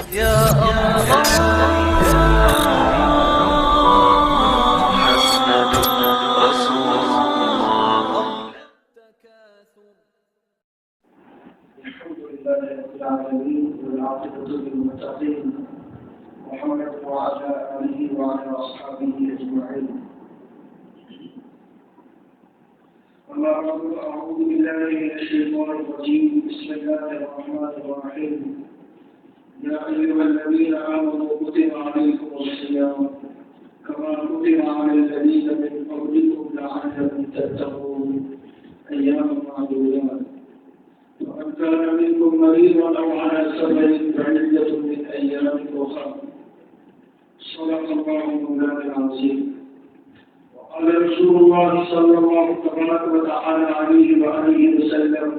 يا الله محمد رسول الله. الحمد لله رب العالمين والعاقبة للمتقين محمد وعلى آله وعلى أصحابه أجمعين. أما بعد أعوذ بالله من الشيطان الرجيم. بسم الله الرحمن الرحيم. يا أيها الذين آمنوا كتب عليكم الصيام كما كتب على الذين من قبلكم لعلكم تتقون أياما معدودات. ومن كان منكم مريضا أو على سفر فعدة من أيام أخرى. صدق الله مولانا العظيم. وقال رسول الله صلى الله تبارك وتعالى عليه وآله وسلم: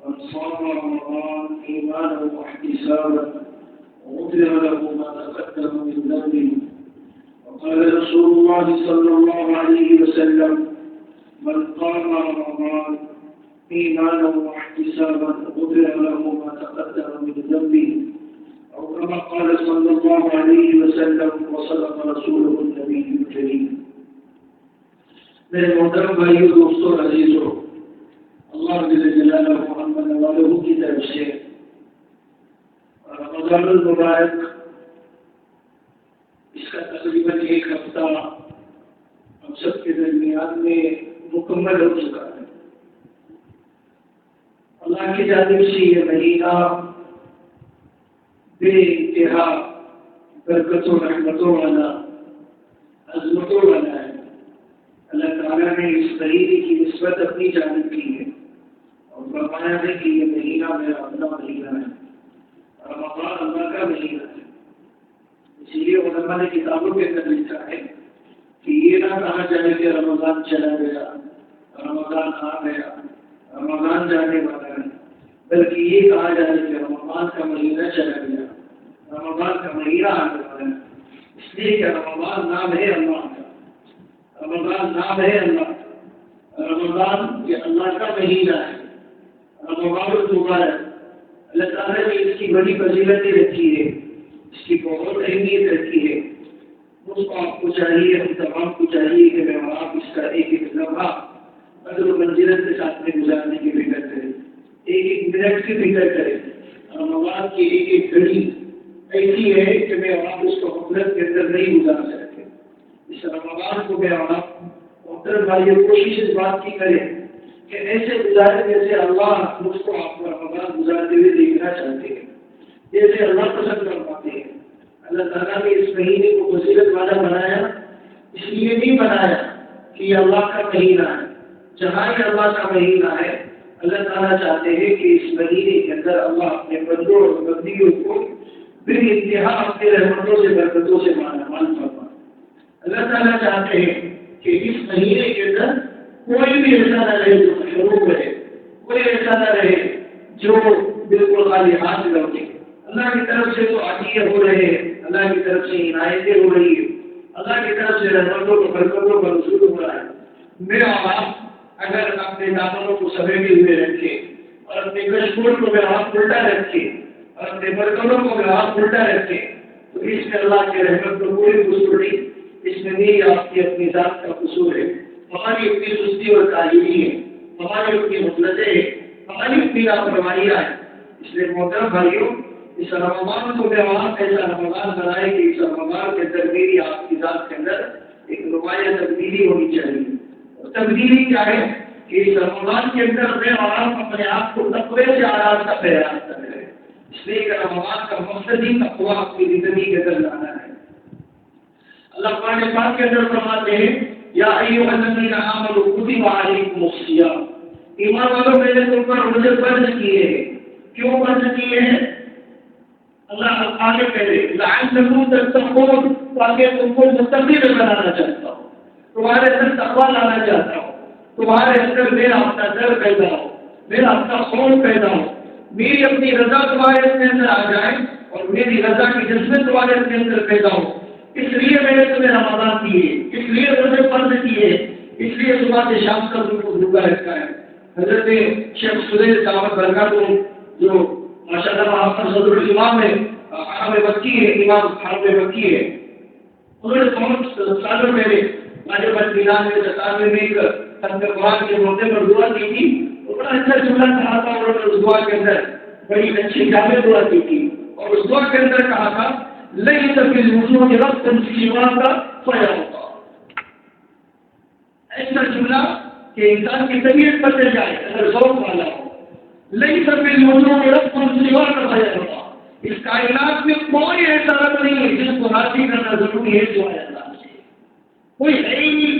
من صام رمضان إيمانا واحتسابا غفر له ما تقدم من ذنبه. وقال رسول الله صلى الله عليه وسلم: من قام رمضان إيمانا واحتسابا غفر له ما تقدم من ذنبه. أو كما قال صلى الله عليه وسلم. وصدق رسوله النبي الكريم. میرے محترم بھائیو، دوستو، عزیزو، اللہ جل جلالہ محمد والہ کی طرف سے رمضان المبارک اس کا تقریباً ایک ہفتہ ہم سب کے درمیان میں مکمل ہو چکا ہے. اللہ کی جانب سے یہ مہینہ بے انتہا برکتوں رحمتوں والا، عظمتوں والا ہے. اللہ تعالیٰ نے اس مہینے کی نسبت اپنی جانب کی ہے اور فرمایا ہے کہ یہ مہینہ میرا اپنا مہینہ ہے، رمضان اللہ کا مہینہ ہے. اسی لیے علماء نے کتابوں کے اندر لکھا ہے کہ یہ نہ کہا جائے کہ رمضان چلا گیا، رمضان آ گیا، رمضان جانے والا ہے، بلکہ یہ کہا جائے کہ رمضان کا مہینہ چلا گیا، رمضان کا مہینہ آنے والا ہے. اس لیے کہ رمضان نام ہے اللہ کا، رمضان نام ہے اللہ کا، رمضان یہ اللہ کا مہینہ ہے. رمضان المبارک اللہ تعالیٰ نے اس کی بڑی فضیلتیں رکھی ہے، اس کی بہت اہمیت رکھی ہے. مجھ کو آپ کو چاہیے، ہم تمام کو چاہیے کہ میں آپ اس کا ایک ایک لمحہ قدر و منزلت کے ساتھ میں گزارنے کی فکر کریں، ایک ایک منٹ کی فکر کریں. رمضان کی ایک ایک گھڑی ایسی ہے کہ میں آپ اس کو غفلت کے اندر نہیں گزار سکتے. اس رمضان کو میں آپ محترم بھائیوں کوشش اس بات کی کریں کہ ایسے گزارے جیسے اللہ مجھ کو آپ کو رمضان گزارتے ہوئے دیکھنا چاہتے ہیں، جیسے اللہ پسند فرماتے ہیں. اللہ تعالیٰ نے اس مہینے کو فضیلت والا بنایا، اس لیے نہیں بنایا کہ یہ اللہ کا مہینہ ہے. جہاں یہ اللہ کا مہینہ ہے، اللہ تعالیٰ چاہتے ہیں کہ اس مہینے کے اندر اللہ اپنے بندوں اور بندیوں کو بے انتہا اپنے رحمتوں سے برکتوں سے مالا مال فرمائے. اللہ تعالیٰ چاہتے ہیں کہ اس مہینے کے اندر کوئی بھی ایسا نہ رہے جو محروم رہے، کوئی ایسا نہ رہے جو بالکل خالی ہاتھ لوٹے. اللہ کی طرف سے تو عطیہ ہو رہے ہیں، اللہ کی طرف سے عنایتیں ہو رہی ہے، اللہ کی طرف سے رحمتوں کو برکتوں کا نزول ہو رہا ہے. میرا آپ اگر اپنے دامنوں کو سمیٹے ہوئے رکھے اور اپنے کشکول کو میں ہاتھ الٹا رکھے اور اپنے برکتوں کو میں ہاتھ الٹا رکھے تو اس میں اللہ کی رحمت کو کوئی قصور نہیں، اس میں میری آپ کی اپنی ذات کا قصور ہے. ہماری اپنی سستی اور تعلیمی ہے، ہماری اپنی غفلتیں ہیں، ہماری اپنی لاپرواہیاں ہیں. اس لیے محترم بھائیوں، اس رمضان کو میں آپ ایسا رمضان بنائے کہ اس رمضان کے اندر میری آپ کی ذات کے اندر ایک نمایاں تبدیلی ہونی چاہیے. اور تبدیلی کیا ہے کہ اس رمضان کے اندر میں اور آپ اپنے آپ کو تقوی سے آرام کا پیار کر رہے ہیں. اس لیے کہ رمضان کا مقصد ہی تقوی اپنی زندگی کے اندر لانا ہے. اللہ قرآن پاک کے اندر فرماتے ہیں: یا ایھا الذین آمنوا کتب علیکم الصیام. ایمان والوں میں نے تم پر روزے فرض کیے ہیں. کیوں فرض کیے ہیں؟ اللہ آگے کہتے ہیں لعلکم تتقون، تاکہ تم کو متقی بنانا چاہتا ہوں، تمہارے اندر تقویٰ لانا چاہتا ہوں، تمہارے اندر میرا اپنا ڈر پیدا ہو، میرا اپنا خوف پیدا ہو، میری اپنی رضا تمہارے اپنے اندر آ جائے اور میری رضا کی جذبت تمہارے اپنے اندر پیدا ہو. اس لیے میں نے تمہیں رمضان دیے، اس لیے روزے فرض کیے، اس لیے صبح سے شام تک تم کو بھوکا رکھا ہے. حضرت شیخ سلیل صاحب برکاتہ جو ماشاء اللہ وہاں پر صدر الامام ہے، حرم مکی ہے، امام حرم مکی ہے، انہوں نے بہت سالوں پہلے واجب الدینان میں 97 میں ایک ختم قرآن کے موقع پر دعا کی تھی، تو بڑا اچھا جملہ کہا تھا انہوں نے اس دعا کے اندر، بڑی اچھی جامع دعا کی تھی، اور اس دعا کے اندر کہا تھا لَيْسَ فِي الْوُجُوهِ رَبٌّ سِوَاكَ فَيَرْضَىٰ۔ ایسا جملہ کہ انسان کی طبیعت پر چل جائے اگر ذوق والا ہو، لَيْسَ فِي الْوُجُوهِ رَبٌّ سِوَاكَ فَيَرْضَىٰ۔ اس کائنات میں کوئی ایسا رب نہیں ہے جس کو راضی کرنا ضروری ہے سوائے اللہ سے، کوئی ہے ہی نہیں۔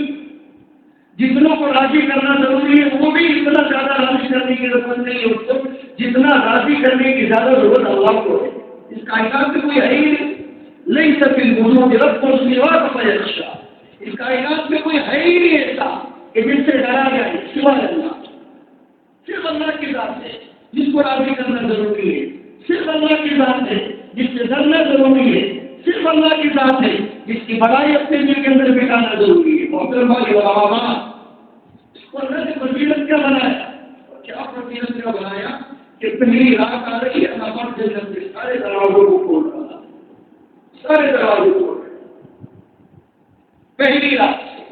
جتنوں کو راضی کرنا ضروری ہے وہ بھی اتنا زیادہ راضی کرنے کی ضرورت نہیں ہے اس کو جتنا راضی کرنے کی زیادہ ضرورت اللہ کو ہے۔ اس کائنات میں کوئی ہے ہی نہیں، لَيْسَ فِي الْوُجُوهِ رَبٌّ سِوَاكَ فَيَخْشَىٰ۔ اس کائنات میں کوئی ہے ہی نہیں ایسا کہ جس سے ڈرا جائے سوائے اللہ، صرف اللہ کی ذات ہے جس کو راضی کرنا ضروری ہے، صرف اللہ کی ذات ہے جس سے ڈرنا ضروری ہے، صرف اللہ کی ذات ہے جس کی بڑائی اپنے دل کے اندر بٹھانا ضروری ہے۔ محترم بھائی اور علماء، اس کو اللہ نے فضیلت کیا بنایا، اور کیا فضیلت کیا بنایا کہ پہلی رات آ رہی ہے، اللہ پاک جنت کے سارے دروازوں کو کھول رہا ہے، سارے دروازے کھول رہے پہلی رات سے،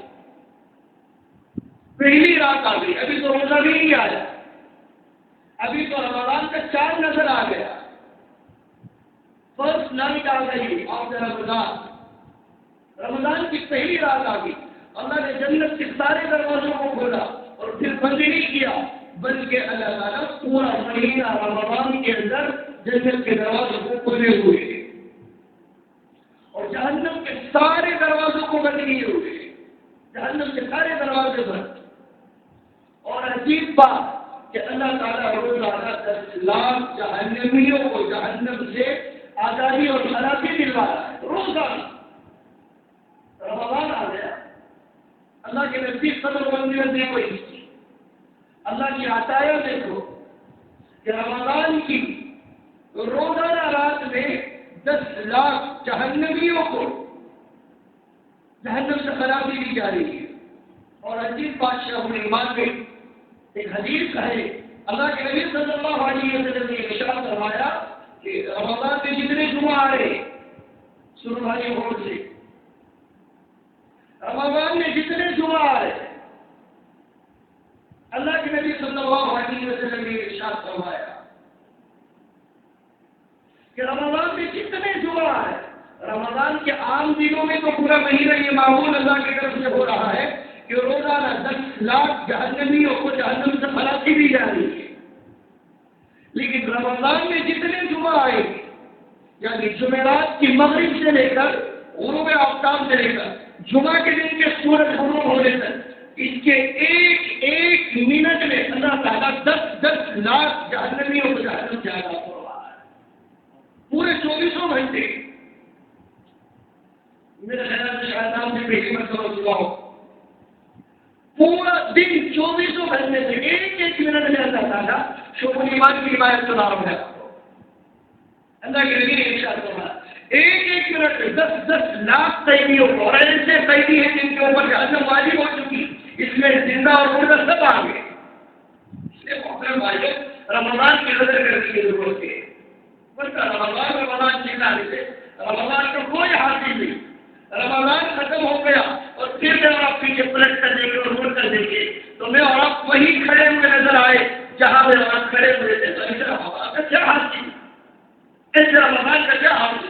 پہلی رات آ گئی، ابھی تو روزہ بھی نہیں آیا، ابھی تو رمضان کا چاند نظر آ گیا، فرسٹ نائٹ آ گئی آفٹر رمضان، رمضان کی پہلی رات آ گئی، اللہ نے جنت کے سارے دروازوں کو کھولا اور پھر بند نہیں کیا، بلکہ اللہ تعالیٰ پورا مہینہ رمضان کے اندر جنت کے دروازوں کو کھولے ہوئے ہیں اور جہنم کے سارے دروازوں کو بند کیے ہوئے ہیں، جہنم کے سارے دروازے بند۔ اور عجیب بات کہ اللہ تعالیٰ روزانہ 10 لاکھ جہنمیوں کو جہنم سے آزادی اور خلاصی دلوا رہا ہے، روزانہ۔ رمضان آ گیا، اللہ کے نزدیک قدر بندی دیکھو، اس کی اللہ کی عطایا دیکھو کہ رمضان کی روزانہ رات میں 10 لاکھ جہنمیوں کو جہنم سے خلاصی دی جا رہی ہے۔ اور عجیب بادشاہ نے ایمان میں ایک حدیث ہے، اللہ کے نبی صلی اللہ علیہ وسلم نے ارشاد فرمایا کہ رمضان میں جتنے جمعہ آ رہے سنو بھائی غور سے، رمضان میں جتنے جمعہ آ رہے اللہ کے نبی صلی اللہ علیہ وسلم نے ارشاد فرمایا کہ رمضان میں جتنے جمعہ آ رہے، رمضان کے عام دنوں میں تو پورا مہینہ یہ معمول اللہ کی طرف سے ہو رہا ہے کہ روزانہ 10 لاکھ جہنمیوں کو جہنم سے خلاصی دی جا رہی ہے، لیکن رمضان میں جتنے جمعہ آئے یعنی جمعرات کی مغرب سے لے کر غروب آفتاب سے لے کر جمعہ کے دن کے سورج غروب ہونے تک اس کے ایک ایک منٹ میں اللہ تعالیٰ 10 لاکھ جہنمیوں کو جہنم سے آزاد ہو رہا ہے، پورے 24 گھنٹے۔ میرے خیال سے شاید آپ نے پہلی مرتبہ سنا ہو، پورا دن 24 گھنٹے سے ایک ایک منٹ میں اللہ تعالیٰ شعب ایمان کی روایت سنا رہا ہے، اللہ کے نبی نے ارشاد فرمایا ایک ایک منٹ میں 10 لاکھ قیدیوں کو، اور ایسے قیدی ہیں جن کے اوپر جہنم واجب ہو چکی، اس میں زندہ اور مردہ سب آ گئے۔ اس لیے محترم بھائیوں، رمضان کی قدر کرنے کی ضرورت ہے، ورنہ رمضان چلانے سے رمضان کا کوئی حاصل نہیں، رمضان ختم ہو گیا اور پھر جب آپ پیچھے پلٹ کر دیکھیں اور مڑ کر دیکھیں تو میں اور آپ وہی کھڑے ہوئے نظر آئے جہاں میں آپ کھڑے ہوئے تھے، تو اس رمضان کا کیا حاصل، اس رمضان کا کیا حاصل؟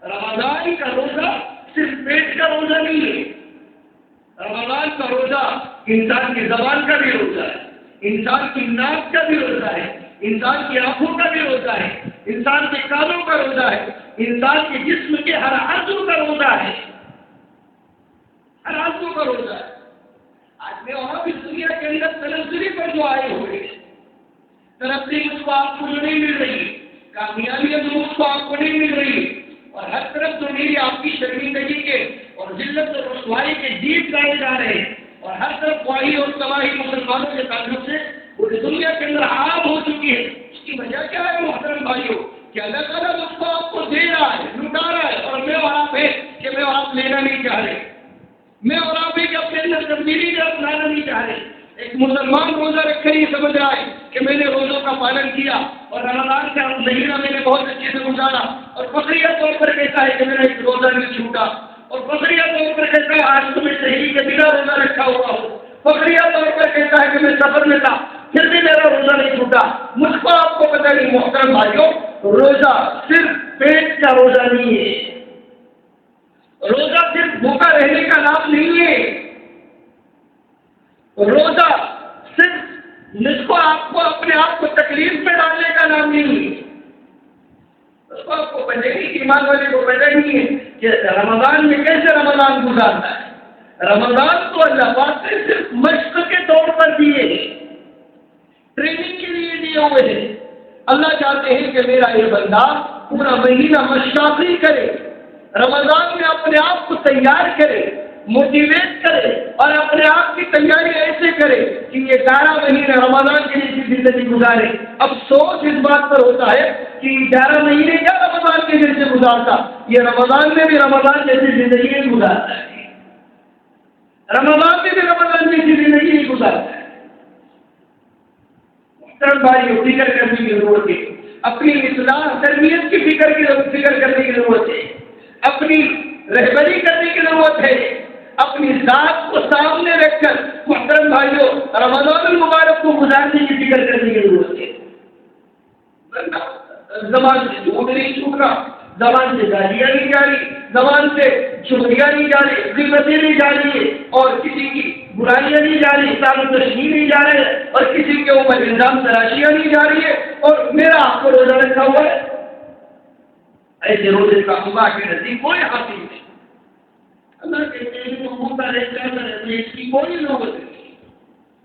رمضان کا روزہ صرف پیٹ کا روزہ نہیں ہے، رمضان کا روزہ انسان کی زبان کا بھی روزہ ہے، انسان کی ناک کا بھی روزہ ہے، انسان کی آنکھوں کا بھی روزہ ہے، انسان کے کانوں کا روزہ ہے، انسان کے جسم کے ہر عضو کا روزہ ہے، ہر عضو کا روزہ ہے۔ آج میں اور بھی دنیا کے اندر تنزلی پر جو آئے ہوئے ترقی اس کو آپ کو جو نہیں مل رہی، کامیابی اس کو آپ کو نہیں مل رہی، اور ہر طرف تو میری آپ کی شرمندگی کے اور ذلت اور رسوائی کے گیت گائے جا رہے ہیں، اور ہر طرف خواہی اور تباہی مسلمانوں کے تعلق سے پوری دنیا کے اندر عام ہو چکی ہے۔ اس کی وجہ کیا ہے محترم بھائیوں؟ کہ اللہ تعالیٰ اس کو آپ کو دے رہا ہے، لٹا رہا ہے، اور میں اور آپ ہے کہ میں اور آپ لینا نہیں چاہ رہے، میں اور آپ ہے کہ اپنے اندر تبدیلی کا اپنانا نہیں چاہ رہے۔ ایک مسلمان روزہ رکھ کر یہ سمجھ رہا ہے کہ میں نے روزوں کا پالن کیا اور رمضان کا مہینہ میں نے بہت اچھے سے گزارا، اور فخریہ طور پر کہتا ہے کہ میرا ایک روزہ نہیں چھوٹا، اور فخریہ طور پر کہتا ہے آج تو میں صحیح کے بنا روزہ رکھا ہوا ہوں، فخریہ طور پر کہتا ہے کہ میں سفر میں تھا پھر بھی میرا روزہ نہیں چھوٹا۔ مجھ کو آپ کو پتہ نہیں محترم بھائیوں، روزہ صرف پیٹ کا روزہ نہیں ہے، روزہ صرف بھوکا رہنے کا نام نہیں ہے، روزہ صرف جس کو آپ کو اپنے آپ کو تکلیف میں ڈالنے کا نام نہیں ہے۔ اس کو آپ کو پتہ نہیں، ایمان والے کو پتہ نہیں ہے کہ رمضان میں کیسے رمضان گزارتا ہے۔ رمضان تو اللہ پاک نے صرف مشق کے طور پر دیے، ٹریننگ کے لیے دیے ہوئے ہیں۔ اللہ چاہتے ہیں کہ میرا یہ بندہ پورا مہینہ مشاقی کرے، رمضان میں اپنے آپ کو تیار کرے، موٹیویٹ کرے، اور اپنے آپ کی تیاری ایسے کرے کہ یہ 11 مہینے رمضان کے لیے زندگی گزارے۔ افسوس اس بات پر ہوتا ہے کہ 11 مہینے کیا رمضان کے دن سے گزارتا، یہ رمضان میں بھی رمضان جیسی زندگی نہیں گزارتا ہے، رمضان میں بھی رمضان جیسی زندگی نہیں گزارتا ہے۔ محترم بھائیو، فکر کرنے کی ضرورت ہے، اپنی اصلاح تربیت کی فکر کرنے کی ضرورت ہے، اپنی رہبری کرنے کی ضرورت ہے، اپنی ذات کو سامنے رکھ کر محترم بھائیوں رمضان المبارک کو گزارنے کی فکر کرنے کی ضرورت ہے۔ زبان سے جھوٹ نہیں چھوٹ رہا، زبان سے گالیاں نہیں جا رہی، زبان سے چغلیاں نہیں جا رہی، غیبتیں نہیں جا رہی ہے، اور کسی کی برائیاں نہیں جا رہی، اصلاح و تشہیر نہیں جا رہے، اور کسی کے اوپر الزام تراشیاں نہیں جا رہی ہے، اور میرا آپ کو روزہ رکھا ہوا ہے۔ ایسے روزے کا اللہ کے نزدیک کوئی حاصل نہیں۔ اللہ کہتے ہیں کہ ہوتا رہتا ہے، مجھے اس کی کوئی ضرورت نہیں،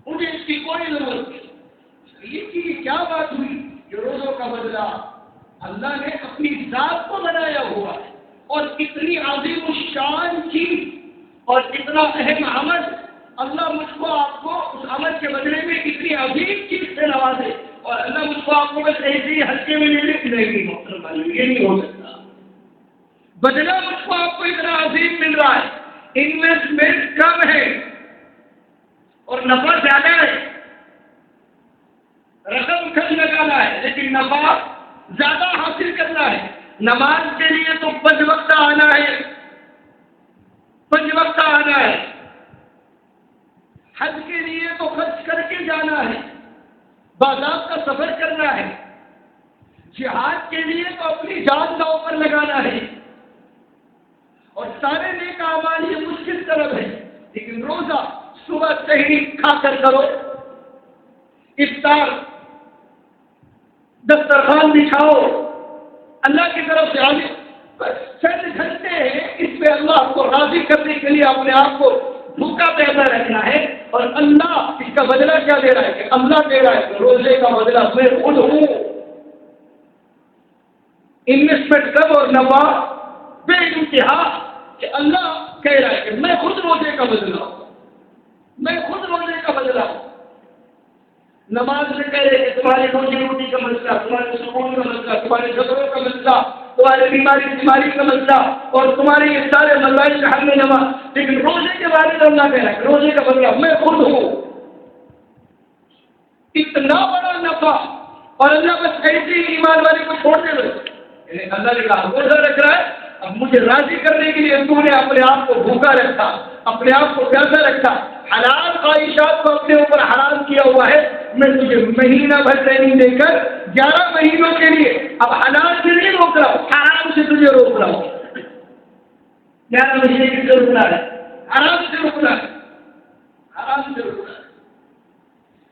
مجھے اس کی کوئی ضرورت نہیں۔ یہ کی کیا بات ہوئی؟ یہ روزوں کا بدلہ اللہ نے اپنی ذات کو بنایا ہوا ہے، اور اتنی عظیم الشان چیز اور اتنا اہم عمل اللہ مجھ کو آپ کو اس عمل کے بدلے میں اتنی عظیم چیز سے نوازے، اور اللہ مجھ کو آپ کو بس ایسے ہی ہلکے میں لینے کی رہے گی۔ محترم بھائی، یہ نہیں ہو سکتا، بدلہ مجھ کو آپ کو اتنا عظیم مل رہا ہے، انویسٹمنٹ کم ہے اور نفع زیادہ ہے، رقم کم لگانا ہے لیکن نفع زیادہ حاصل کرنا ہے۔ نماز کے لیے تو 5 وقت آنا ہے، 5 وقت آنا ہے، حج کے لیے تو خرچ کر کے جانا ہے، باضابطہ سفر کرنا ہے، جہاد کے لیے تو اپنی جان داؤ پر لگانا ہے، اور سارے نیک اعمال یہ مشکل طلب ہے، لیکن روزہ صبح سحری کھا کر کرو، افطار دسترخوان بچھاؤ، اللہ کی طرف سے آگے بس چند گھنٹے ہیں، اس پہ اللہ کو راضی کرنے کے لیے اپنے آپ کو بھوکا پیدا رکھنا ہے، اور اللہ اس کا بدلہ کیا دے رہا ہے کہ اللہ کہہ رہا ہے کہ روزے کا بدلہ میں خود ہوں۔ انویسٹمنٹ کم اور نفع بے انتہا، کہ اللہ کہہ رہا ہے کہ میں خود روزے کا بدلہ ہوں، میں خود روزے کا بدلہ ہوں۔ نماز میں کہہ رہے کہ تمہاری روزی روٹی کا مسئلہ، تمہارے سکون کا مسئلہ، تمہارے جھگڑوں کا مسئلہ، تمہارے بیماری کا مسئلہ، اور تمہارے یہ سارے مسائل کا حل میں نماز، لیکن روزے کے بارے میں اللہ کہہ رہا ہے کہ روزے کا بدلہ میں خود ہوں۔ اتنا بڑا نفع، اور اللہ بس ایسے ہی ایمان والے کو چھوڑ دے رہے، اللہ نے کہا روزہ رکھ رہا ہے، اب مجھے راضی کرنے کے لیے تو نے اپنے آپ کو بھوکا رکھا، اپنے آپ کو پیاسا رکھا، حلال خواہشات کو اپنے اوپر حرام کیا ہوا ہے، میں تجھے مہینہ بھر ٹریننگ دے کر 11 مہینوں کے لیے اب حلال سے نہیں روک رہا ہوں، حرام سے تجھے روک رہا ہوں۔ 11 مہینے کس سے روکنا ہے؟ حرام سے روکنا ہے، حرام سے روکنا ہے۔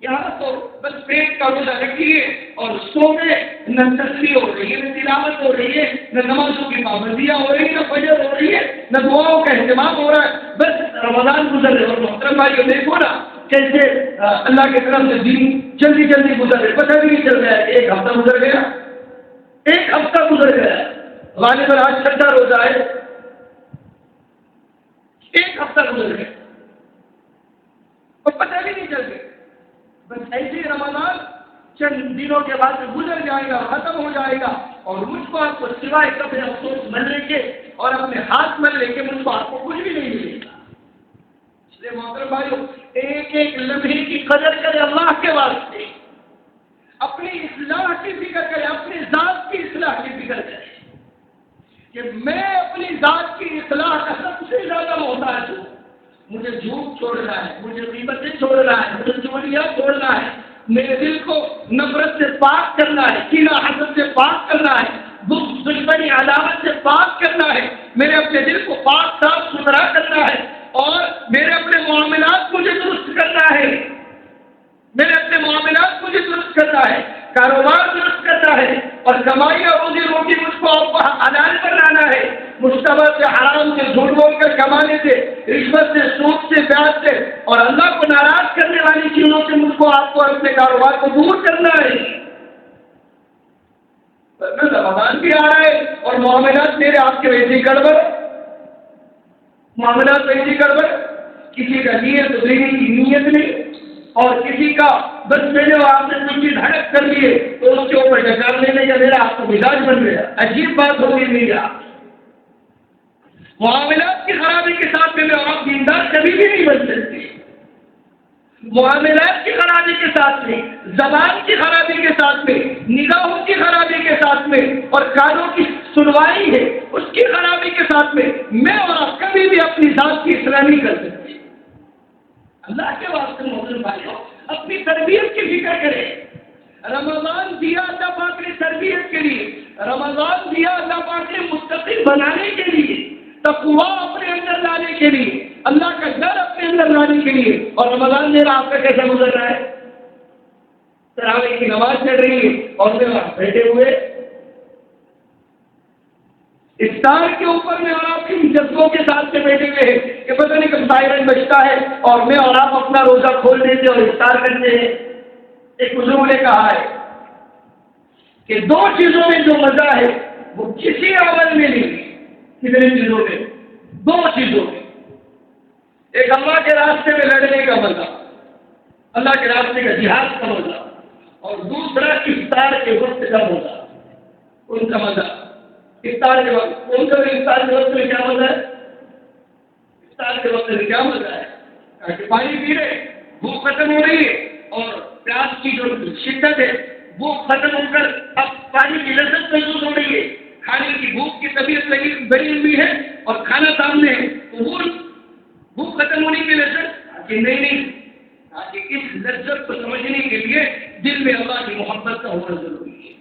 یہاں تو بس پیٹ کا روزہ رکھیے، اور سو میں نہ تسبیح ہو رہی ہے، نہ تلاوت ہو رہی ہے، نہ نمازوں کی پابندیاں ہو رہی ہیں، نہ فجر ہو رہی ہے، نہ دعاؤں کا اہتمام ہو رہا ہے، بس رمضان گزر رہے۔ اور محترم بھائیو دیکھو نا کیسے اللہ کی طرف سے دن جلدی جلدی گزر رہے، پتہ بھی نہیں چل رہا ہے، ایک ہفتہ گزر گیا، ایک ہفتہ گزر گیا، غالباً آج 6واں روزہ ہے، ایک ہفتہ گزر گیا اور پتہ بھی نہیں چل گیا۔ بس ایسے ہی رمضان چند دنوں کے بعد گزر جائے گا، ختم ہو جائے گا، اور مجھ کو آپ کو سوائے کپڑے افسوس ملنے کے اور اپنے ہاتھ ملنے کے مجھ کو آپ کو کچھ بھی نہیں ملے گا۔ اس لیے محترم بھائیو ایک ایک لمحے کی قدر کرے اللہ کے واسطے، اپنی اصلاح کی فکر کرے، اپنی ذات کی اصلاح کی فکر کرے کہ میں اپنی ذات کی اصلاح کا سب سے زیادہ محتاج ہوں. مجھے جھوٹ چھوڑنا ہے، مجھے غیبتیں چھوڑنا ہے، مجھے چغلیاں چھوڑنا ہے، میرے دل کو نفرت سے پاک کرنا ہے، کینہ حسد سے پاک کرنا ہے، دشمنی عداوت سے پاک کرنا ہے، میرے اپنے دل کو پاک صاف ستھرا کرنا ہے، اور میرے اپنے معاملات مجھے درست کرنا ہے، میرے اپنے معاملات مجھے درست کرنا ہے، کاروبار درست کرنا ہے، اور کمائی اور روزی روٹی مجھ کو حلال بنانا ہے، مشتبہ سے، حرام سے، جھوٹ بول کر کمانے سے، رشوت سے، سود سے، بیاج سے اور اللہ کو ناراض کرنے والی چیزوں سے مجھ کو آپ کو اور اپنے کاروبار کو دور کرنا ہے. رمضان بھی آ رہا ہے اور معاملات میرے آپ کے ویسی گڑبڑ، معاملات ویسی گڑبڑ، کسی کا نیت دینے کی نیت نہیں، اور کسی کا بس میں نے آپ نے کچھ چیز ہڑپ کر لیے تو اس کے اوپر ڈکار لینے کا میرا آپ کو مزاج بن گیا. عجیب بات ہوگی میرا. معاملات کی خرابی کے ساتھ میں اور آپ دیندار کبھی بھی نہیں بن سکتے. معاملات کی خرابی کے ساتھ میں، زبان کی خرابی کے ساتھ میں، نگاہوں کی خرابی کے ساتھ میں، اور کانوں کی سنوائی ہے اس کی خرابی کے ساتھ میں اور آپ کبھی بھی اپنی ذات کی اصلاح نہیں کر سکتے. اللہ کے واسطے محترم بھائیوں، اپنی تربیت کی فکر کریں. رمضان دیا اللہ پاک نے تربیت کے لیے، رمضان دیا اللہ پاک نے متقی بنانے کے لیے، تقویٰ اپنے اندر لانے کے لیے، اللہ کا ڈر اپنے اندر لانے کے لیے. اور رمضان میرا آپ کا کیسا گزر رہا ہے؟ تراویح کی نماز چل رہی ہے اور میں وہاں بیٹھے ہوئے افطار کے اوپر میں اور آپ کی جذبوں کے ساتھ سے بیٹھے ہوئے ہیں کہ پتہ نہیں کب سائرن بجتا ہے اور میں اور آپ اپنا روزہ کھول دیتے اور افطار کرتے ہیں. ایک بزرگ نے کہا ہے کہ دو چیزوں میں جو مزہ ہے وہ کسی عمل میں نہیں. کتنے چیزوں میں؟ دو چیزوں میں. ایک اللہ کے راستے میں لڑنے کا مزہ، اللہ کے راستے کا جہاد کا مزہ، اور دوسرا افطار کے وقت کا مزہ. ان کا مزہ افطار کے وقت، ان کا بھی افطار کے وقت میں کیا مزہ ہے؟ افطار کے وقت میں کیا مزہ ہے کہ پانی پی رہے، بھوک ختم ہو رہی ہے اور پیاس کی جو شدت ہے وہ ختم ہو کر اب پانی کی لذت محسوس ہو رہی ہے، کھانے کی بھوک کی طبیعت بڑی ہوئی ہے اور کھانا سامنے ہے، تو وہ بھوک ختم ہونے کی لذت کہ نہیں، تاکہ اس لذت کو سمجھنے کے لیے دل میں اللہ کی محبت کا ہونا ضروری ہے.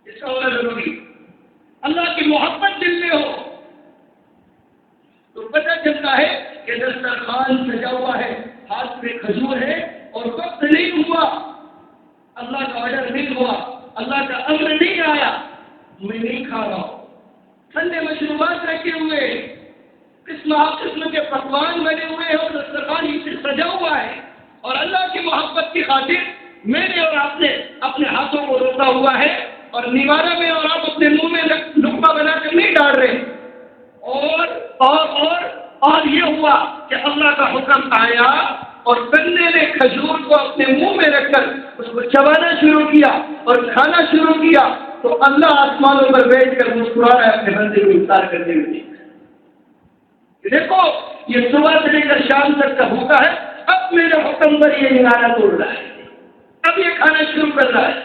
اس کا ہونا ضروری ہے. اللہ کی محبت دل میں ہو تو پتہ چلتا ہے کہ دسترخوان سجا ہوا ہے، ہاتھ میں کھجور ہے اور وقت نہیں ہوا، اللہ کا آرڈر نہیں ہوا، اللہ کا امر نہیں آیا، میں نہیں کھا رہا ہوں. ٹھنڈے مشروبات رکھے ہوئے، قسم کے پکوان بنے ہوئے ہیں اور دسترخوان ہی سے سجا ہوا ہے، اور اللہ کی محبت کی خاطر میں نے اور آپ نے اپنے ہاتھوں کو روکا ہوا ہے اور نوارا میں اور آپ اپنے منہ میں لقمہ بنا کر نہیں ڈال رہے. اور یہ ہوا کہ اللہ کا حکم آیا اور بندے نے کھجور کو اپنے منہ میں رکھ کر اس کو چبانا شروع کیا اور کھانا شروع کیا تو اللہ آسمانوں پر بیٹھ کر مسکرا رہا ہے اپنے بندے کو افطار کرتے ہوئے. دیکھو یہ صبح سے لے کر شام تک کا بھوکا ہے، اب میرے حکم پر یہ نگارا توڑ رہا ہے، اب یہ کھانا شروع کر رہا ہے.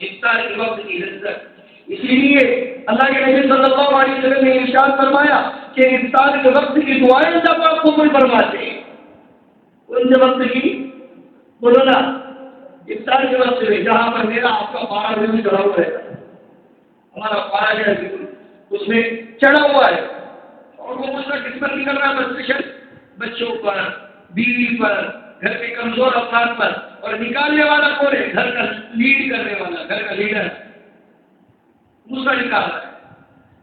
افطار کے وقت کی لذت. اسی لیے اللہ کے نبی صلی اللہ علیہ وسلم نے ارشاد فرمایا کہ افطار کے وقت کی دعائیں جب آپ قبول فرماتے ہیں. ان وقت کی بولو نا، افطار کے وقت میں جہاں پر میرا آپ کا پارا بھی چڑھا ہوا ہے، ہمارا پارا جو ہے اس میں چڑھا ہوا ہے اور وہ اس کا کس پر نکل رہا ہے؟ اسپیشل بچوں پر، بیوی پر، گھر کے کمزور افراد پر. اور نکالنے والا کون ہے؟ گھر کا لیڈ کرنے والا، گھر کا لیڈر غصہ نکال رہا ہے.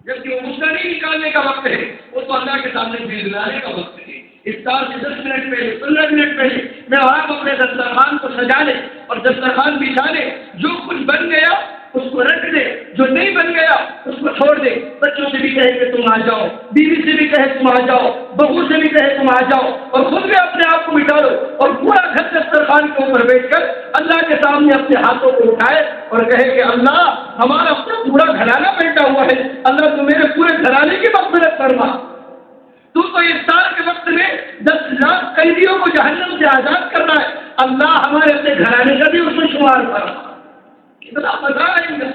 جبکہ وہ غصہ نہیں نکالنے کا وقت ہے، وہ تو اللہ کے سامنے بھیجنے کا وقت ہے. افطار سے 10 منٹ پہلے، 15 منٹ پہلے میں آپ اپنے دسترخوان کو سجا لے اور دسترخوان بچھا لے. جو کچھ بن گیا اس کو رکھ دے، جو نہیں بن گیا اس کو چھوڑ دے. بچوں سے بھی کہے کہ تم آ جاؤ، بیوی سے بھی کہے تم آ جاؤ، بہو سے بھی کہے تم آ جاؤ، اور خود بھی اپنے آپ کو مٹا لو اور پورا گھر دسترخوان کے اوپر بیٹھ کر اللہ کے سامنے اپنے ہاتھوں کو اٹھائے اور کہے کہ اللہ ہمارا پورا گھرانہ بیٹھا ہوا ہے، اللہ تو میرے پورے گھرانے کی مغفرت فرما. تو افطار کے وقت میں 10 لاکھ قیدیوں کو جہنم سے آزاد کرنا ہے. اللہ ہمارے اپنے گھرانے کا بھی اس میں شمار کر رہا، کتنا مزہ آئے گا.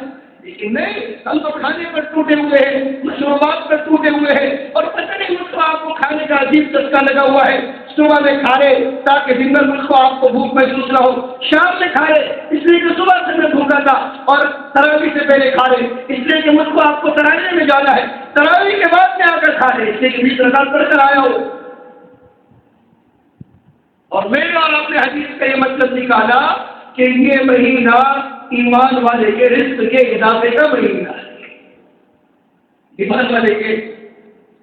لیکن نہیں، ہم تو کھانے پر ٹوٹے ہوئے ہیں، مشروبات پر ٹوٹے ہوئے ہیں، اور پتہ نہیں مجھ کو آپ کو کھانے کا عجیب چسکا لگا ہوا ہے. صبح میں کھا رہے تاکہ دن بھر مجھ کو آپ کو بھوک محسوس نہ ہو، شام میں کھا رہے اس لیے کہ صبح سے میں بھوکا تھا، اور تراویح سے پہلے کھا رہے اس لیے کہ مجھ کو آپ کو تراویح میں جانا ہے، تراویح کے بعد میں آ کر کھا رہے اس لیے کہ 20 رکعت پڑھ کر آیا ہو. اور میں نے اور اپنے حدیث کا یہ مطلب نکالا کہ یہ مہینہ ایمان والے کے رزق کے اضافے کا مہینہ ہے. ایمان والے کے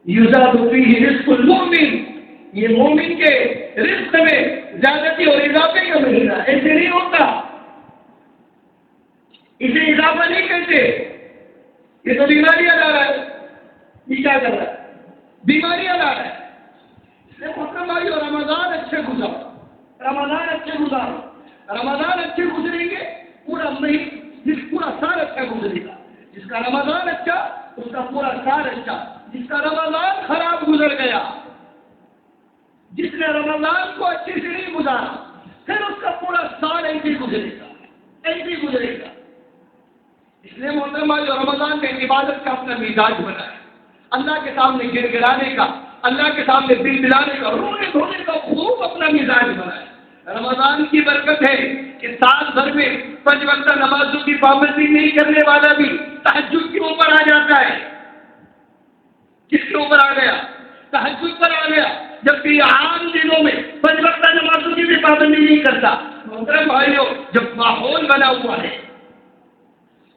یزاد فیہ رزق المؤمن، یہ مومن کے رزق میں زیادتی اور اضافے کا مہینہ. ایسے نہیں ہوتا، اسے اضافہ نہیں کہتے. یہ تو بیماریاں لا رہا ہے، یہ کیا کر رہا ہے؟ بیماریاں لا رہا ہے. بھائی اور رمضان اچھے گزارو، رمضان اچھے گزارو، رمضان اچھے گزریں گے پورا پورا سال اچھا گزرے گا. جس کا رمضان اچھا اس کا پورا سال اچھا. جس کا رمضان خراب گزر گیا، جس نے رمضان کو اچھے سے نہیں گزارا، پھر اس کا پورا سال ایسے ہی گزرے گا، ایسے ہی گزرے گا. اس لیے محترم بھائی اور رمضان میں عبادت کا اپنا مزاج بنائے، اللہ کے سامنے گر گرانے کا، اللہ کے سامنے دل دلانے کا، رونے دھونے کا خوب اپنا مزاج بنائے. رمضان کی برکت ہے کہ سال بھر میں 5 وقت نمازوں کی پابندی نہیں کرنے والا بھی تہجد کے اوپر آ جاتا ہے. کس کے اوپر آ گیا؟ تہجد پر آ گیا، جبکہ یہ عام دنوں میں 5 وقت نمازوں کی بھی پابندی نہیں کرتا. محترم بھائیوں، جب ماحول بنا ہوا ہے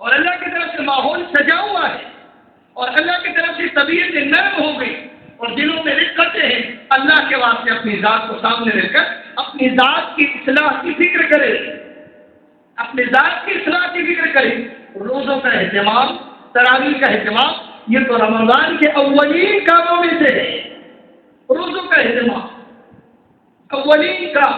اور اللہ کی طرف سے ماحول سجا ہوا ہے اور اللہ کی طرف سے طبیعت نرم ہو گئی اور دلوں میں رقتیں ہیں، اللہ کے واسطے اپنی ذات کو سامنے رکھ کر اپنی ذات کی اصلاح کی فکر کرے، اپنی ذات کی اصلاح کی فکر کرے. روزوں کا اہتمام، تراویح کا اہتمام، یہ تو رمضان کے اولین کاموں میں سے ہے. روزوں کا اہتمام اولین کا،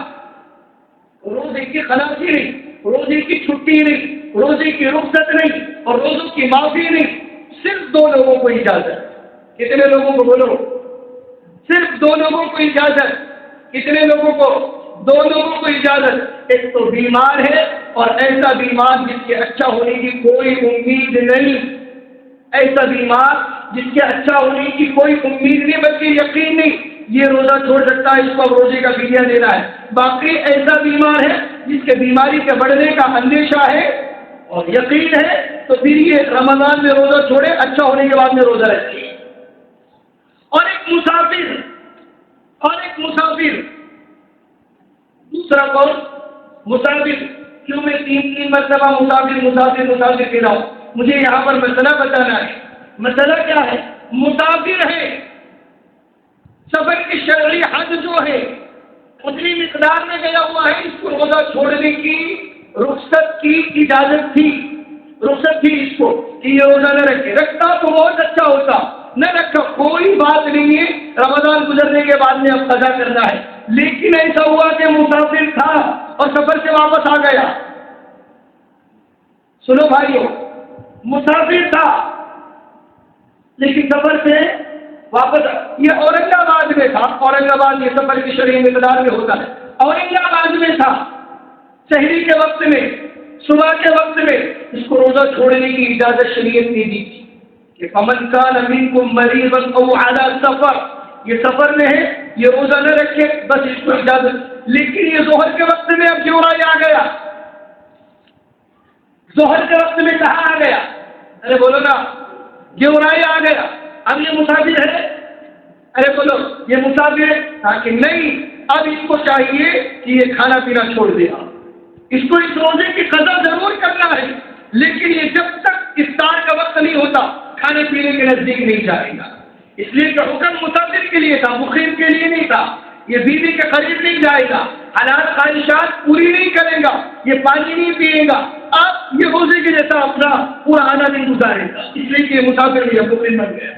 روزے کی خلاصی نہیں، روزے کی چھٹی نہیں، روزے کی رخصت نہیں، اور روزوں کی معافی نہیں. صرف 2 لوگوں کو اجازت. کتنے لوگوں کو بولو؟ صرف 2 لوگوں کو اجازت. کتنے لوگوں کو؟ 2 لوگوں کو اجازت. ایک تو بیمار ہے اور ایسا بیمار جس کے اچھا ہونے کی کوئی امید نہیں، ایسا بیمار جس کے اچھا ہونے کی کوئی امید نہیں بلکہ یقین نہیں، یہ روزہ چھوڑ سکتا ہے، اس کو اب روزے کا فدیہ دینا ہے. باقی ایسا بیمار ہے جس کے بیماری کے بڑھنے کا اندیشہ ہے اور یقین ہے، تو پھر یہ رمضان میں روزہ چھوڑے، اچھا ہونے کے بعد میں روزہ رکھے. اور ایک مسافر دوسرا کون؟ مسافر. کیوں میں 3 مرتبہ مسافر کہہ رہا ہوں؟ مجھے یہاں پر مسئلہ بتانا ہے. مسئلہ کیا ہے؟ مسافر ہے، سفر کی شرعی حد جو ہے اتنی مقدار میں گیا ہوا ہے، اس کو روزہ چھوڑنے کی رخصت کی اجازت تھی، رخصت تھی اس کو کہ یہ روزہ نہ رکھے. رکھتا تو بہت اچھا ہوتا، نہ رکھا کوئی بات نہیں ہے، رمضان گزرنے کے بعد میں اب قضا کرنا ہے. لیکن ایسا ہوا کہ مسافر تھا اور سفر سے واپس آ گیا. سنو بھائیو، مسافر تھا لیکن سفر سے واپس، یہ اورنگ آباد میں تھا. اورنگ آباد یہ سفر کی شرعی مقدار میں ہوتا ہے. اورنگ آباد میں تھا، شہری کے وقت میں، صبح کے وقت میں اس کو روزہ چھوڑنے کی اجازت شریعت نے دی تھی کہ فمن کان منکم مریضا او علی سفر، یہ سفر میں ہے، یہ روزہ نہ رکھے، بس اس کو اجازت. لیکن یہ ظہر کے وقت میں اب جورائی آ گیا، ظہر کے وقت میں کہاں آ گیا؟ ارے بولو نا، جورائی آ گیا. اب یہ مسافر ہے؟ ارے بولو یہ مسافر ہے؟ تاکہ نہیں، اب اس کو چاہیے کہ یہ کھانا پینا چھوڑ دے. اس کو اس روزے کی قضا ضرور کرنا ہے، لیکن یہ جب تک افطار کا وقت نہیں ہوتا کھانے پینے کے نزدیک نہیں جائے گا. اس لیے کہ حکم مسافر کے لیے تھا، مقیم کے لیے نہیں تھا. یہ بیوی کے قریب نہیں جائے گا، حلال خواہشات پوری نہیں کرے گا، یہ پانی نہیں پیے گا، آپ یہ روزے کے جیسا اپنا پورا آنا نہیں گزارے گا. اس لیے کہ یہ مسافر بھی مقیم بن گیا.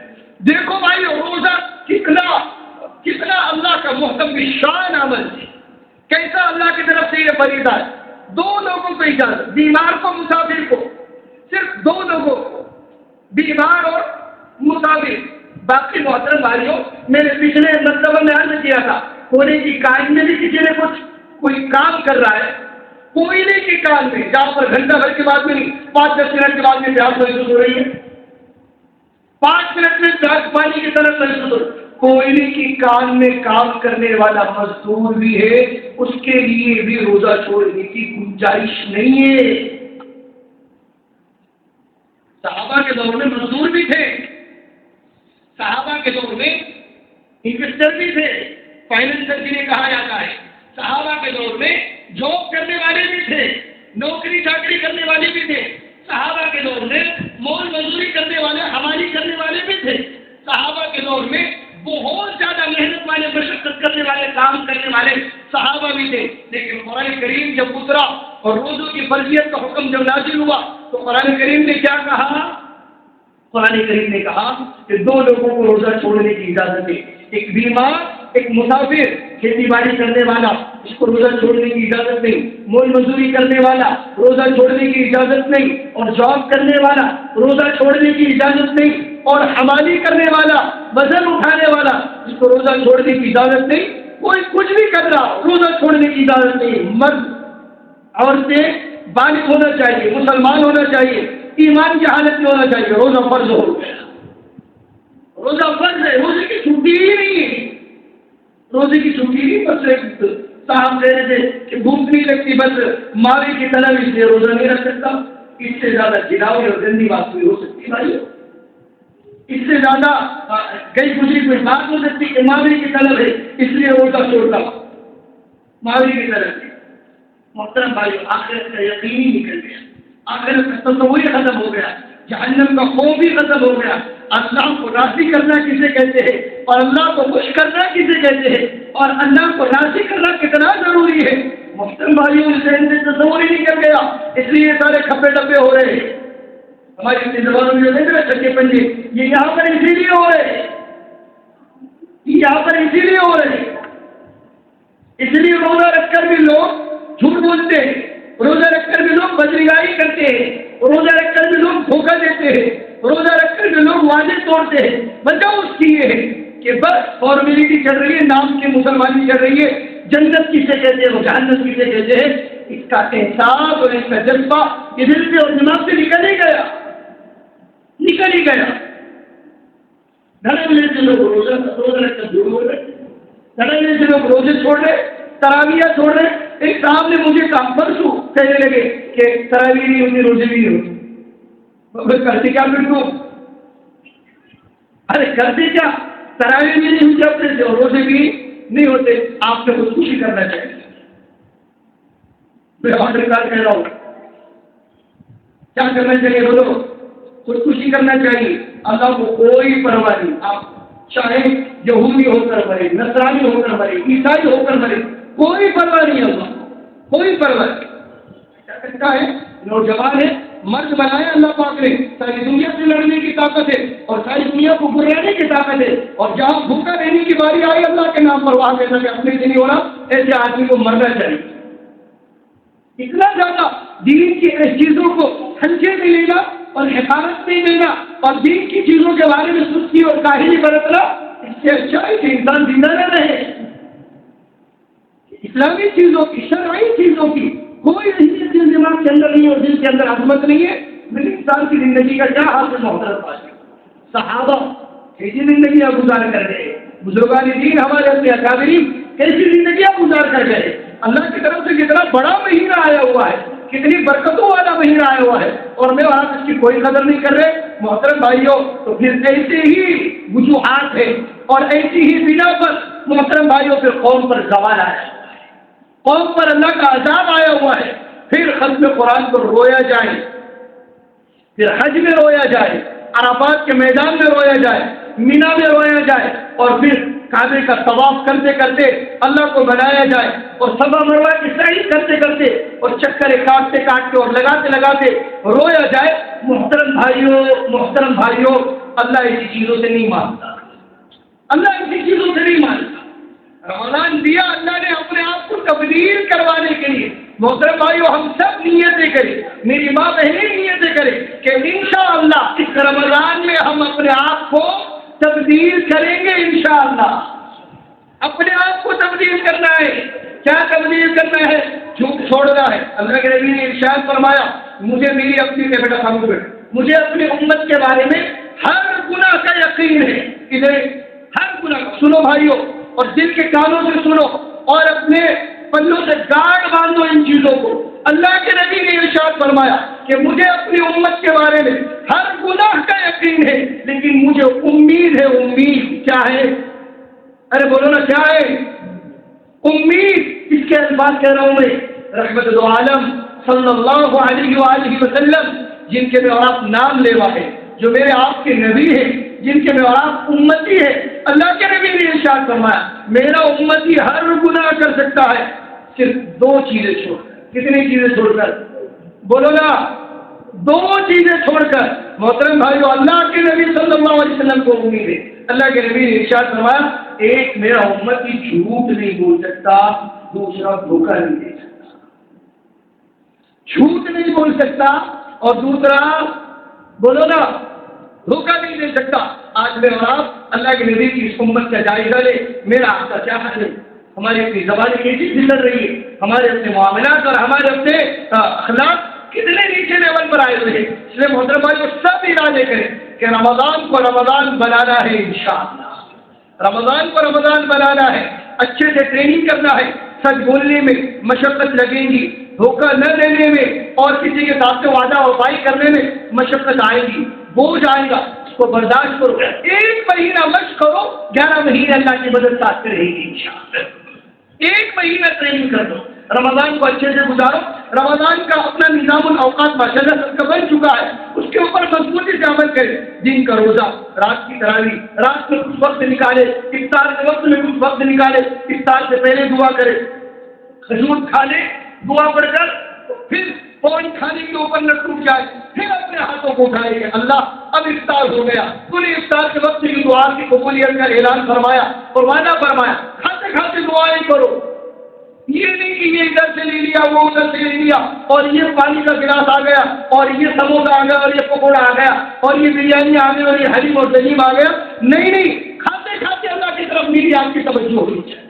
دیکھو بھائی، روزہ کتنا اللہ کا محتم شان عمل ہے، کیسا اللہ کی طرف سے یہ فریضہ ہے. 2 لوگوں کو اجازت، بیمار کو، مسافر کو، صرف 2 لوگوں کو، بیمار اور مسافر. باقی محترم بھائیوں، میں نے پچھلے مرتبہ میں عرض کیا تھا، کونے کی کائن میں بھی کسی نے کچھ کوئی کام کر رہا ہے کوئلے کے کام میں، جہاں پر گھنٹہ بھر کے بعد میں نہیں 5-10 منٹ کے بعد میں پیاس محسوس ہو رہی ہے، 5 منٹ میں پیاس پانی کی طرح محسوس ہو رہی ہے، کوئلے کی کام میں کام کرنے والا مزدور بھی ہے، اس کے لیے بھی روزہ چھوڑنے کی گنجائش نہیں ہے۔ صحابہ کے دور میں مزدور بھی تھے، صحابہ کے دور میں انویسٹر بھی تھے، فائنینسر جنہیں کہا جاتا ہے، صحابہ کے دور میں جاب کرنے والے بھی تھے، نوکری چاکری کرنے والے بھی تھے، صحابہ کے دور میں مول مزدوری کرنے والے، حمالی کرنے والے بھی تھے، صحابہ کے دور میں بہت زیادہ محنت والے، مشقت کرنے والے، کام کرنے والے صحابہ بھی تھے۔ لیکن قرآن کریم جب اترا اور روزوں کی فرضیت کا حکم جب نازل ہوا تو قرآن کریم نے کیا کہا؟ قرآن کریم نے کہا کہ 2 لوگوں کو روزہ چھوڑنے کی اجازت ہے، ایک بیمار، ایک مسافر، کھیتی باڑی کرنے والا، اس کو روزہ چھوڑنے کی اجازت نہیں، مول مزدوری کرنے والا روزہ چھوڑنے کی اجازت نہیں، اور جاب کرنے والا روزہ چھوڑنے کی اجازت نہیں، اور حمالی کرنے والا، وزن اٹھانے والا، اس کو روزہ چھوڑنے کی اجازت نہیں۔ کوئی کچھ بھی کر رہا، روزہ چھوڑنے کی اجازت نہیں۔ مرد عورتیں بالغ ہونا چاہیے، مسلمان ہونا چاہیے، ایمان کی حالت میں ہونا چاہیے، روزہ فرض ہو گیا، روزہ فرض ہے، روزے کی چھٹی ہی نہیں ہے، روزے کی چھٹی نہیں، بس ایک صاحب کہہ رہے تھے کہ بھوک نہیں لگتی، بس ماوی کی طلب، اس لیے روزہ نہیں رکھ سکتا۔ اس سے زیادہ گراوی اور گندی بات کوئی ہو سکتی بھائی، اس سے زیادہ کئی خوشی کوئی بات ہو سکتی کہ ماوی کی طلب ہے اس لیے روزہ چھوڑتا، ماوی کی طلب ہے۔ محترم بھائی، آخرت کا یقین ہی نکل گیا، آخرت کا تصور ختم ہو گیا، جہنم کا خوف بھی ختم ہو گیا۔ اللہ کو راضی کرنا کسے کہتے ہیں اور اللہ کو خوش کرنا کسے کہتے ہیں اور اللہ کو راضی کرنا کتنا ضروری ہے، محترم بھائیوں، اس سے تصور ہی نکل گیا، اس لیے سارے کھپے ڈبے ہو رہے ہیں۔ ہماری اپنی زبانوں میں جو دیکھ رہے چھکے پنجے، یہ یہاں پر اسی لیے ہو رہے ہیں، یہاں پر اسی لیے ہو رہے ہیں، اس لیے روزہ رکھ کر بھی لوگ جھوٹ بولتے ہیں، روزہ رکھ کر بھی لوگ بدرگائی کرتے ہیں، روزہ رکھ کر بھی لوگ دھوکہ دیتے ہیں، روزہ رکھ کر بھی لوگ وعدے توڑتے ہیں۔ وجہ اس کی یہ ہے کہ بس فارمیلٹی چل رہی ہے، نام کی مسلمانی چل رہی ہے، جنت کسے کہتے ہیں، جہنم کسے کہتے ہیں، اس کا احساس اور اس کا جذبہ دل سے اور دماغ سے نکل ہی گیا، نکل ہی گیا۔ دھڑے سے لوگ روزہ رکھ کر جھوٹ بول رہے، دھڑے سے لوگ روزے چھوڑ رہے، تراویح چھوڑ رہے۔ ایک صاحب نے مجھے کہا پرسوں، کہنے لگے کہ تراویح نہیں ہوتی، روزے بھی نہیں ہوتے۔ کرتے کیا پھر تو؟ ارے کرتے کیا؟ تراویح بھی نہیں ہوتی اپنے سے اور روزے بھی نہیں ہوتے۔ آپ نے خودکشی کرنا چاہیے، میں آرڈر کار کہہ رہا ہوں، کیا کرنا چاہیے بولو؟ خودکشی کرنا چاہیے۔ اللہ کو کوئی پرواہ نہیں، آپ چاہے یہودی ہو کر مرے، نصرانی ہو کر مرے، عیسائی ہو کر مرے، کوئی پرواہ نہیں، اللہ کوئی پرواہ نہیں۔ کیا کرتا ہے؟ نوجوان ہے، مرد بنایا اللہ پاک نے، ساری دنیا سے لڑنے کی طاقت ہے اور ساری دنیا کو گرانے کی طاقت ہے، اور جہاں بھوکا رہنے کی باری آئی اللہ کے نام پر، وہاں کہنا کہ اپنے سے نہیں ہو رہا، ایسے آدمی کو مرنا چاہیے۔ اتنا زیادہ دین کی چیزوں کو ہلکے میں لینا اور حفاظت نہیں دینا اور دین کی چیزوں کے بارے میں سستی اور کاہلی برتنا، اس سے اچھا ہے کہ انسان زندہ نہ رہے۔ اسلامی چیزوں کی، شرعی چیزوں کی کوئی اہمیت دل دماغ کے اندر نہیں اور دل کے اندر عظمت نہیں ہے، میرے انسان کی زندگی کا کیا حال ہے محترم بھائی؟ صحابہ کیسی زندگیاں گزار کر گئے، بزرگان دین ہمارے اپنے اکابرین کیسی زندگیاں گزار کر گئے۔ اللہ کی طرف سے کتنا بڑا مہینہ آیا ہوا ہے، کتنی برکتوں والا مہینہ آیا ہوا ہے، اور میں وہاں اس کی کوئی قدر نہیں کر رہے محترم بھائیوں۔ تو پھر ایسے ہی وجوہات ہے اور ایسی ہی بنا پر محترم بھائیوں پھر قوم پر زوال آیا، قوم پر اللہ کا عذاب آیا ہوا ہے۔ پھر ختم قرآن پر رویا جائے، پھر حج میں رویا جائے، عرفات کے میدان میں رویا جائے، مینا میں رویا جائے، اور پھر کعبے کا طواف کرتے کرتے اللہ کو بنایا جائے، اور صفا مروہ کی سعی کرتے کرتے اور چکرے کاٹتے کاٹتے اور لگاتے لگاتے رویا جائے۔ محترم بھائیوں، اللہ ایسی چیزوں سے نہیں مانتا، اللہ ایسی چیزوں سے نہیں مانتا۔ رمضان دیا اللہ نے اپنے آپ کو تبدیل کروانے کے لیے۔ محترم بھائیوں، ہم سب نیتیں کریں، میری ماں بہنیں نیتیں کریں کہ انشاءاللہ اس رمضان میں ہم اپنے آپ کو تبدیل کریں گے انشاءاللہ۔ اپنے آپ کو تبدیل کرنا ہے. کیا تبدیل کرنا ہے؟ جھوٹ چھوڑنا ہے. اللہ کے نبی نے ارشاد فرمایا مجھے میری اپنی بیٹا خاموش بیٹا مجھے اپنی امت کے بارے میں ہر گناہ کا یقین ہے. ادھر ہر گناہ کا سنو بھائیو، اور دل کے کانوں سے سنو اور اپنے پلوں سے گاڑ باندھو ان چیزوں کو. اللہ کے نبی نے ارشاد فرمایا کہ مجھے اپنی امت کے بارے میں ہر گناہ کا یقین ہے، لیکن مجھے امید ہے. امید کیا ہے؟ ارے بولو نا کیا ہے امید؟ اس کے الفاظ کہہ رہا ہوں میں، رحمت عالم صلی اللہ علیہ وآلہ وسلم جن کے میں اور آپ نام لیوا ہے، جو میرے آپ کے نبی ہیں، جن کے میں اور آپ امتی ہے. اللہ کے نبی نے ارشاد فرمایا میرا امتی ہر گناہ کر سکتا ہے صرف دو چیزیں چھوڑ کر. کتنی چیزیں چھوڑ کر؟ بولو نا، دو چیزیں چھوڑ کر. محترم بھائیو، اللہ کے نبی صلی اللہ علیہ وسلم کو امید ہے. اللہ کے نبی نے ارشاد فرمایا ایک میرا امتی جھوٹ نہیں بول سکتا، دوسرا دھوکہ نہیں دے سکتا. جھوٹ نہیں بول سکتا اور دوسرا بولو نا دھوکہ نہیں دے سکتا. آج میں اور آپ اللہ کے نبی کی اس امت کا جائزہ لے. میرا آپ کا کیا حال ہے؟ ہماری اپنی زبان کیسی پھسل رہی ہے؟ ہمارے اپنے معاملات اور ہمارے اپنے اخلاق کتنے نیچے لیول پر آئے ہوئے ہیں. اس لیے محترم بھائی وہ سب ارادے کریں کہ رمضان کو رمضان بنانا ہے. انشاءاللہ رمضان کو رمضان بنانا ہے. اچھے سے ٹریننگ کرنا ہے. سچ بولنے میں مشقت لگے گی، دھوکہ نہ دینے میں اور کسی کے ساتھ وعدہ وفائی کرنے میں مشقت آئے گی، بوجھ آئے گا. اس کو برداشت کرو. 1 مہینہ مشق کرو، 11 مہینے اللہ کی مدد ساتھ رہے گی انشاءاللہ. 1 مہینہ ٹریننگ کر دو. رمضان کو اچھے سے گزارو. رمضان کا اپنا نظام الاوقات ماشاءاللہ سب کا بن چکا ہے، اس کے اوپر مضبوطی سے عمل کرے. دن کا روزہ، رات کی تراویح، رات میں کچھ وقت نکالے، افطار کے وقت میں کچھ وقت نکالے، افطار سے پہلے دعا کرے، کھجور کھا لے دعا پڑھ کر، پھر فون کھانے کے اوپر نہ ٹوٹ جائے، پھر اپنے ہاتھوں کو اٹھائے کہ اللہ اب افطار ہو گیا. پورے افطار کے وقت کی دعا کی قبولیت کا اعلان فرمایا اور وعدہ فرمایا کھاتے کھاتے دعائیں کرو. یہ نہیں کہ یہ ادھر سے لے لیا وہ ادھر سے لے لیا اور یہ پانی کا گلاس آ گیا اور یہ سموسہ آ گیا اور یہ پکوڑا آ گیا اور یہ بریانی آ گئی اور یہ حلیم اور دلیم آ گیا. نہیں، کھاتے کھاتے اللہ کی طرف میری آپ کی توجہ ہونی چاہیے.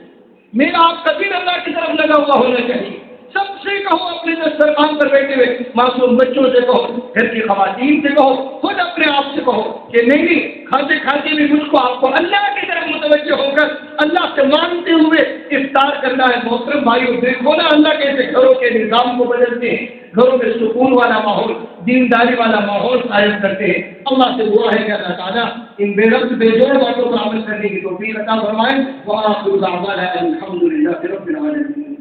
میرا آپ کا دل اللہ کی طرف لگا ہوا ہونا چاہیے. سب سے کہو، اپنے دسترخوان پر بیٹھے ہوئے معصوم بچوں سے کہو، گھر کی خواتین سے کہو، خود اپنے آپ سے کہو کہ نہیں، کھاتے کھاتے بھی مجھ کو آپ کو اللہ کی طرف متوجہ ہو کر اللہ سے مانگتے ہوئے افطار کرنا ہے. محترم بھائیو، دیکھو نا اللہ کیسے گھروں کے نظام کو بدلتے ہیں، گھروں میں سکون والا ماحول، دینداری والا ماحول قائم کرتے ہیں. اللہ سے دعا ہے کہ اللہ تعالیٰ ان بے ربط بے جوڑ باتوں پر عمل کرنے کی توفیق عطا فرمائے. وآخر دعوانا الحمد للہ رب العالمین.